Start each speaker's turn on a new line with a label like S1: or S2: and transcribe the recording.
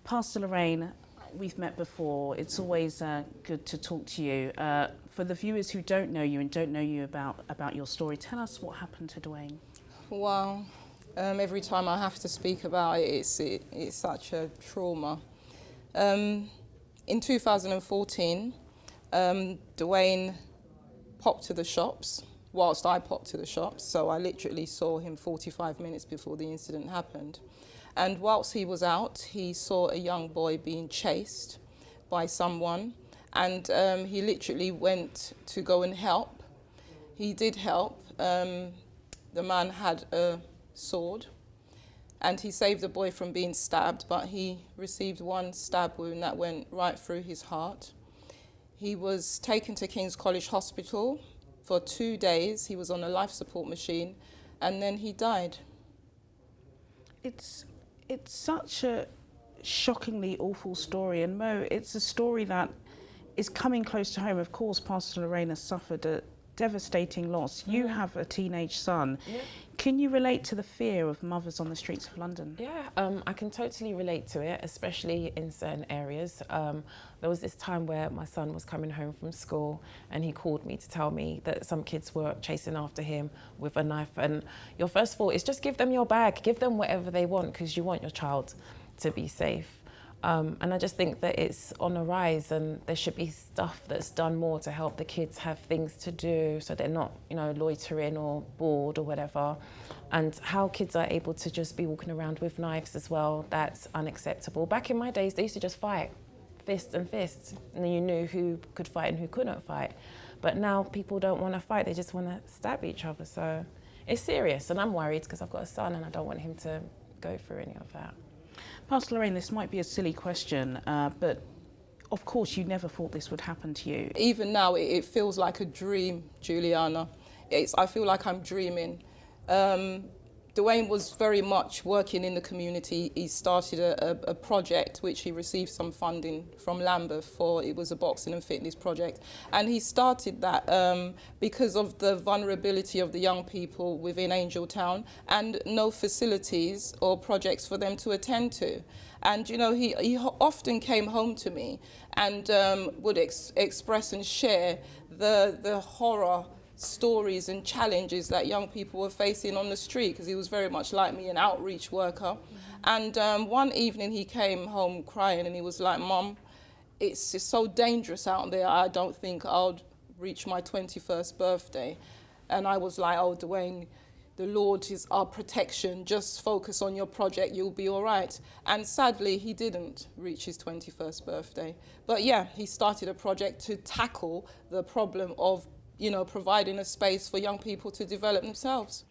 S1: Pastor Lorraine, we've met before. It's always good to talk to you. For the viewers who don't know you and don't know you about your story, tell us what happened to Dwayne.
S2: Well, every time I have to speak about it, it's such a trauma. In 2014, Dwayne popped to the shops whilst I popped to the shops, so I literally saw him 45 minutes before the incident happened. And whilst he was out, he saw a young boy being chased by someone, and he literally went to go and help. He did help. The man had a sword, and he saved the boy from being stabbed, but he received one stab wound that went right through his heart. He was taken to King's College Hospital for 2 days. He was on a life support machine, and then he died.
S1: It's such a shockingly awful story, and Mo, it's a story that is coming close to home. Of course, Pastor Lorraine has suffered a devastating loss. You have a teenage son.
S3: Yeah.
S1: Can you relate to the fear of mothers on the streets of London?
S3: Yeah, I can totally relate to it, especially in certain areas. There was this time where my son was coming home from school and he called me to tell me that some kids were chasing after him with a knife. And your first thought is just give them your bag, give them whatever they want, because you want your child to be safe. And I just think that it's on a rise, and there should be stuff that's done more to help the kids have things to do so they're not, loitering or bored or whatever. And how kids are able to just be walking around with knives as well, that's unacceptable. Back in my days, they used to just fight, fists and fists, and then you knew who could fight and who couldn't fight. But now people don't want to fight, they just want to stab each other. So it's serious, and I'm worried because I've got a son and I don't want him to go through any of that.
S1: Pastor Lorraine, this might be a silly question, but of course you never thought this would happen to you.
S2: Even now, it feels like a dream, Juliana. I feel like I'm dreaming. Dwayne was very much working in the community. He started a project which he received some funding from Lambeth for. It was a boxing and fitness project. And he started that because of the vulnerability of the young people within Angel Town and no facilities or projects for them to attend to. And, he often came home to me and would express and share the horror stories and challenges that young people were facing on the street, because he was very much like me, an outreach worker. And one evening he came home crying and he was like, "Mum, it's just so dangerous out there. I don't think I'll reach my 21st birthday." And I was like, "Oh, Dwayne, the Lord is our protection. Just focus on your project. You'll be all right." And sadly, he didn't reach his 21st birthday. But yeah, he started a project to tackle the problem of providing a space for young people to develop themselves.